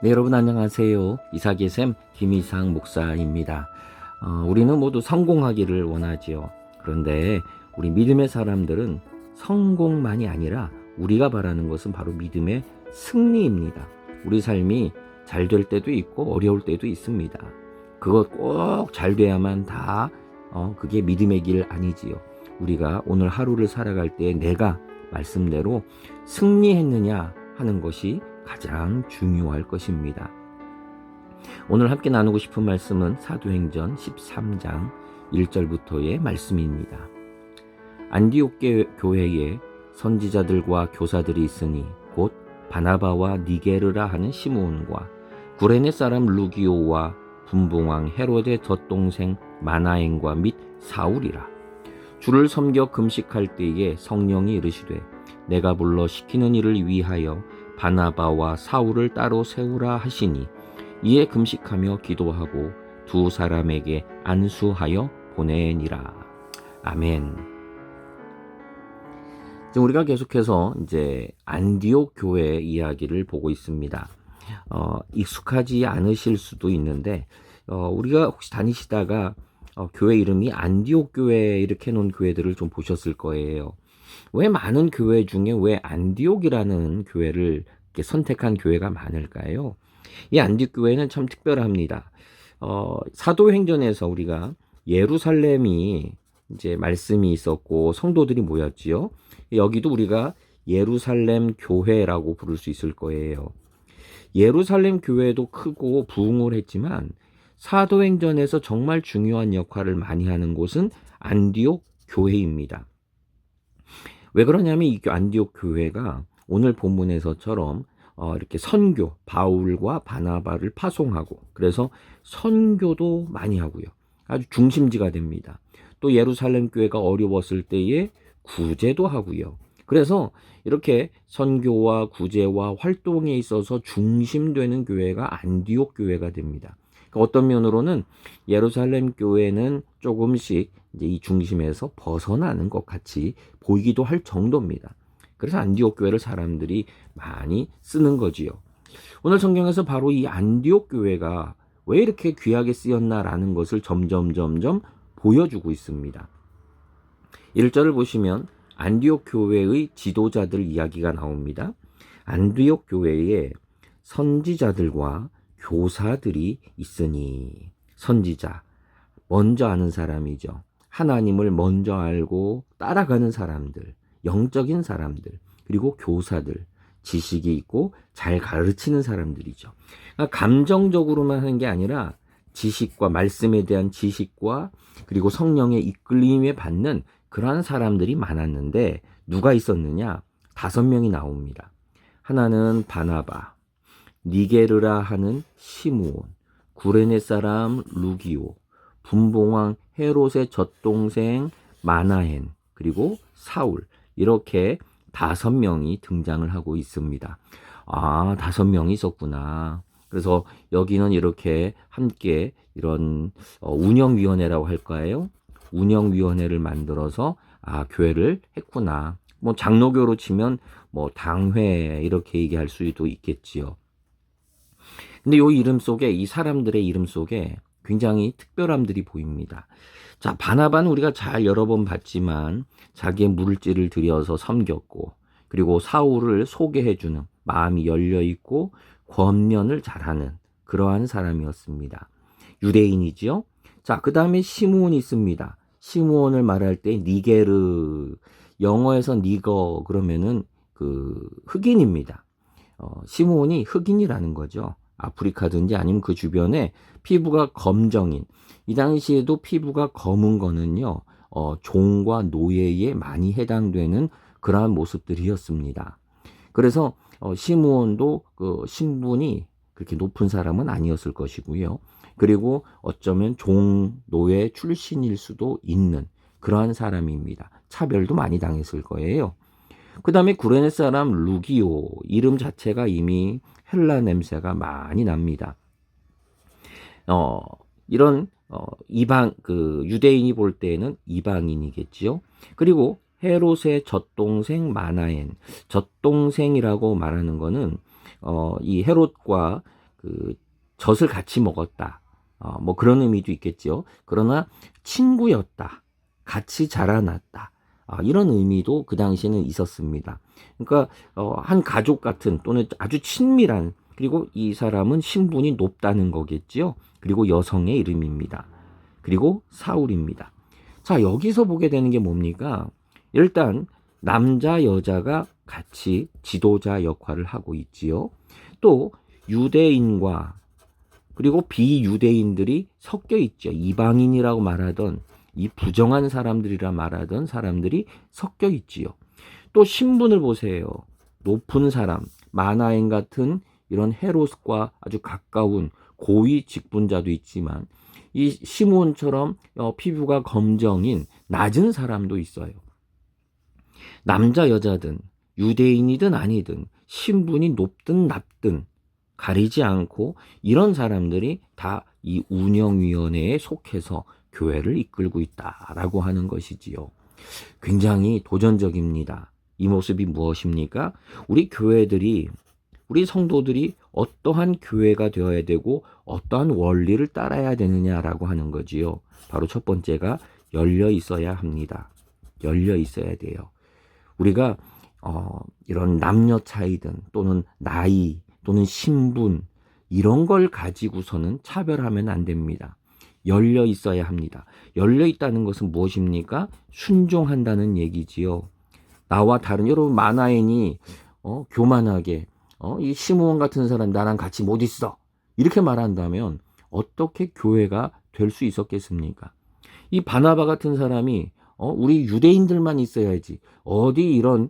네, 여러분 안녕하세요. 이삭의 샘 김이상 목사입니다. 우리는 모두 성공하기를 원하지요. 그런데 우리 믿음의 사람들은 성공만이 아니라 우리가 바라는 것은 바로 믿음의 승리입니다. 우리 삶이 잘 될 때도 있고 어려울 때도 있습니다. 그것 꼭 잘 돼야만 다 그게 믿음의 길 아니지요. 우리가 오늘 하루를 살아갈 때 내가 말씀대로 승리했느냐 하는 것이 가장 중요할 것입니다. 오늘 함께 나누고 싶은 말씀은 사도행전 13장 1절부터의 말씀입니다. 안디옥 교회에 선지자들과 교사들이 있으니 곧 바나바와 니게르라 하는 시므온과 구레네 사람 루기오와 분봉왕 헤롯의 젖동생 마나엔과 및 사울이라. 주를 섬겨 금식할 때에 성령이 이르시되 내가 불러 시키는 일을 위하여 바나바와 사울을 따로 세우라 하시니 이에 금식하며 기도하고 두 사람에게 안수하여 보내니라. 아멘. 지금 우리가 계속해서 이제 안디옥 교회 이야기를 보고 있습니다. 익숙하지 않으실 수도 있는데 우리가 혹시 다니시다가 교회 이름이 안디옥 교회 이렇게 해놓은 교회들을 좀 보셨을 거예요. 왜 많은 교회 중에 왜 안디옥이라는 교회를 이렇게 선택한 교회가 많을까요? 이 안디옥 교회는 참 특별합니다. 사도행전에서 우리가 예루살렘이 이제 말씀이 있었고 성도들이 모였지요. 여기도 우리가 예루살렘 교회라고 부를 수 있을 거예요. 예루살렘 교회도 크고 부흥을 했지만 사도행전에서 정말 중요한 역할을 많이 하는 곳은 안디옥 교회입니다. 왜 그러냐면 이 안디옥 교회가 오늘 본문에서처럼 이렇게 선교, 바울과 바나바를 파송하고 그래서 선교도 많이 하고요. 아주 중심지가 됩니다. 또 예루살렘 교회가 어려웠을 때에 구제도 하고요. 그래서 이렇게 선교와 구제와 활동에 있어서 중심되는 교회가 안디옥 교회가 됩니다. 어떤 면으로는 예루살렘 교회는 조금씩 이제 이 중심에서 벗어나는 것 같이 보이기도 할 정도입니다. 그래서 안디옥 교회를 사람들이 많이 쓰는 거지요. 오늘 성경에서 바로 이 안디옥 교회가 왜 이렇게 귀하게 쓰였나라는 것을 점점 보여주고 있습니다. 1절을 보시면 안디옥 교회의 지도자들 이야기가 나옵니다. 안디옥 교회에 선지자들과 교사들이 있으니, 선지자, 먼저 아는 사람이죠. 하나님을 먼저 알고 따라가는 사람들, 영적인 사람들, 그리고 교사들, 지식이 있고 잘 가르치는 사람들이죠. 그러니까 감정적으로만 하는 게 아니라 지식과 말씀에 대한 지식과 그리고 성령의 이끌림에 받는 그러한 사람들이 많았는데 누가 있었느냐? 5명이 나옵니다. 하나는 바나바, 니게르라 하는 시므온, 구레네 사람 루기오, 분봉왕 헤롯의 젖동생 마나엔, 그리고 사울, 이렇게 5명이 등장을 하고 있습니다. 5명이 있었구나. 그래서 여기는 이렇게 함께 이런 운영위원회라고 할까요? 운영위원회를 만들어서 교회를 했구나. 뭐 장로교로 치면 뭐 당회 이렇게 얘기할 수도 있겠지요. 근데 이 이름 속에, 이 사람들의 이름 속에 굉장히 특별함들이 보입니다. 자, 바나바는 우리가 잘 여러 번 봤지만 자기의 물질을 들여서 섬겼고, 그리고 사울을 소개해주는 마음이 열려있고 권면을 잘하는 그러한 사람이었습니다. 유대인이지요. 자, 그 다음에 시므온이 있습니다. 시므온을 말할 때 니게르, 영어에서 니거 그러면은 그 흑인입니다. 시므온이 흑인이라는 거죠. 아프리카든지 아니면 그 주변에 피부가 검정인, 이 당시에도 피부가 검은 거는요, 종과 노예에 많이 해당되는 그러한 모습들이었습니다. 그래서 시므온도 그 신분이 그렇게 높은 사람은 아니었을 것이고요. 그리고 어쩌면 종, 노예 출신일 수도 있는 그러한 사람입니다. 차별도 많이 당했을 거예요. 그 다음에 구레네 사람 루기오, 이름 자체가 이미 헬라 냄새가 많이 납니다. 이런 이방 그 유대인이 볼 때에는 이방인이겠지요. 그리고 헤롯의 젖동생 마나엔, 젖동생이라고 말하는 거는 이 헤롯과 그 젖을 같이 먹었다. 뭐 그런 의미도 있겠죠. 그러나 친구였다. 같이 자라났다. 이런 의미도 그 당시에는 있었습니다. 그러니까 한 가족 같은 또는 아주 친밀한, 그리고 이 사람은 신분이 높다는 거겠지요. 그리고 여성의 이름입니다. 그리고 사울입니다. 자, 여기서 보게 되는 게 뭡니까? 일단 남자 여자가 같이 지도자 역할을 하고 있지요. 또 유대인과 그리고 비유대인들이 섞여 있죠. 이방인이라고 말하던, 이 부정한 사람들이라 말하던 사람들이 섞여 있지요. 또 신분을 보세요. 높은 사람, 마나엔 같은 이런 헤롯과 아주 가까운 고위 직분자도 있지만, 이 시므온처럼 피부가 검정인 낮은 사람도 있어요. 남자 여자든 유대인이든 아니든 신분이 높든 낮든 가리지 않고 이런 사람들이 다 이 운영위원회에 속해서 교회를 이끌고 있다라고 하는 것이지요. 굉장히 도전적입니다. 이 모습이 무엇입니까? 우리 교회들이, 우리 성도들이 어떠한 교회가 되어야 되고 어떠한 원리를 따라야 되느냐라고 하는 거지요. 바로 첫 번째가 열려 있어야 합니다. 열려 있어야 돼요. 우리가 이런 남녀 차이든 또는 나이 또는 신분 이런 걸 가지고서는 차별하면 안 됩니다. 열려 있어야 합니다. 열려 있다는 것은 무엇입니까? 순종한다는 얘기지요. 나와 다른, 여러분 마나엔이 교만하게 이 시므온 같은 사람 나랑 같이 못 있어 이렇게 말한다면 어떻게 교회가 될 수 있었겠습니까? 이 바나바 같은 사람이 우리 유대인들만 있어야지 어디 이런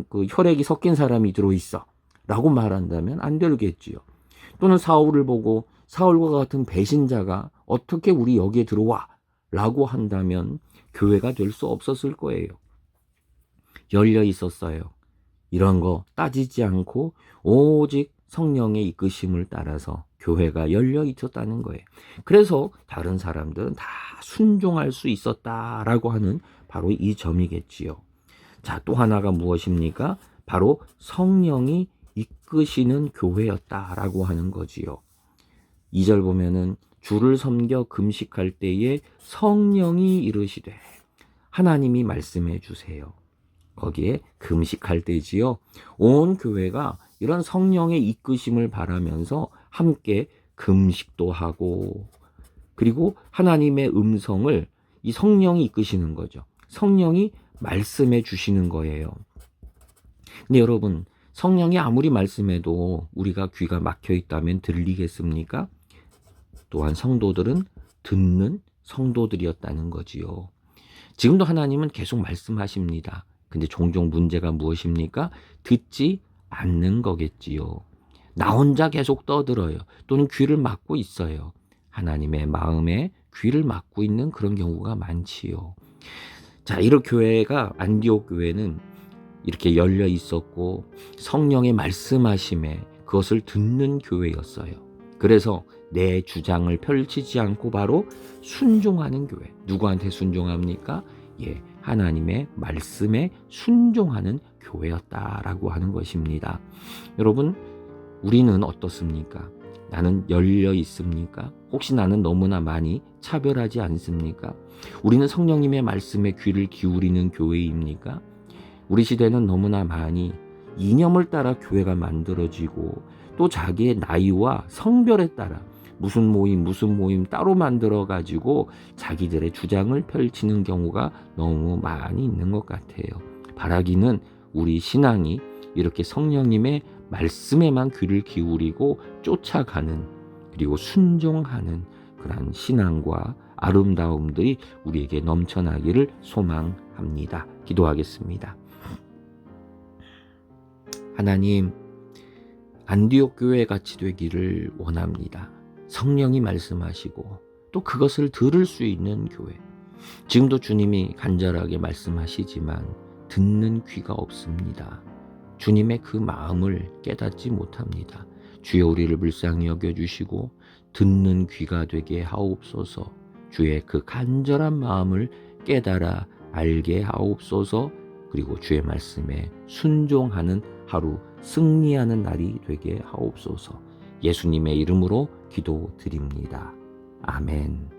그 혈액이 섞인 사람이 들어있어 라고 말한다면 안 되겠지요. 또는 사울을 보고 사울과 같은 배신자가 어떻게 우리 여기에 들어와 라고 한다면 교회가 될 수 없었을 거예요. 열려 있었어요. 이런 거 따지지 않고 오직 성령의 이끄심을 따라서 교회가 열려 있었다는 거예요. 그래서 다른 사람들은 다 순종할 수 있었다라고 하는 바로 이 점이겠지요. 자, 또 하나가 무엇입니까? 바로 성령이 이끄시는 교회였다라고 하는 거지요. 2절 보면은 주를 섬겨 금식할 때에 성령이 이르시되 하나님이 말씀해 주세요. 거기에 금식할 때지요. 온 교회가 이런 성령의 이끄심을 바라면서 함께 금식도 하고, 그리고 하나님의 음성을 이 성령이 이끄시는 거죠. 성령이 말씀해 주시는 거예요. 근데 여러분, 성령이 아무리 말씀해도 우리가 귀가 막혀 있다면 들리겠습니까? 또한 성도들은 듣는 성도들이었다는 거지요. 지금도 하나님은 계속 말씀하십니다. 근데 종종 문제가 무엇입니까? 듣지 않는 거겠지요. 나 혼자 계속 떠들어요. 또는 귀를 막고 있어요. 하나님의 마음에 귀를 막고 있는 그런 경우가 많지요. 자, 이런 교회가, 안디옥 교회는 이렇게 열려 있었고 성령의 말씀하심에 그것을 듣는 교회였어요. 그래서 내 주장을 펼치지 않고 바로 순종하는 교회. 누구한테 순종합니까? 하나님의 말씀에 순종하는 교회였다라고 하는 것입니다. 여러분, 우리는 어떻습니까? 나는 열려 있습니까? 혹시 나는 너무나 많이 차별하지 않습니까? 우리는 성령님의 말씀에 귀를 기울이는 교회입니까? 우리 시대는 너무나 많이 이념을 따라 교회가 만들어지고 또 자기의 나이와 성별에 따라 무슨 모임 따로 만들어 가지고 자기들의 주장을 펼치는 경우가 너무 많이 있는 것 같아요. 바라기는 우리 신앙이 이렇게 성령님의 말씀에만 귀를 기울이고 쫓아가는, 그리고 순종하는 그러한 신앙과 아름다움들이 우리에게 넘쳐나기를 소망합니다. 기도하겠습니다. 하나님, 안디옥 교회 같이 되기를 원합니다. 성령이 말씀하시고 또 그것을 들을 수 있는 교회. 지금도 주님이 간절하게 말씀하시지만 듣는 귀가 없습니다. 주님의 그 마음을 깨닫지 못합니다. 주여, 우리를 불쌍히 여겨주시고 듣는 귀가 되게 하옵소서. 주의 그 간절한 마음을 깨달아 알게 하옵소서. 그리고 주의 말씀에 순종하는 하루 승리하는 날이 되게 하옵소서. 예수님의 이름으로 기도드립니다. 아멘.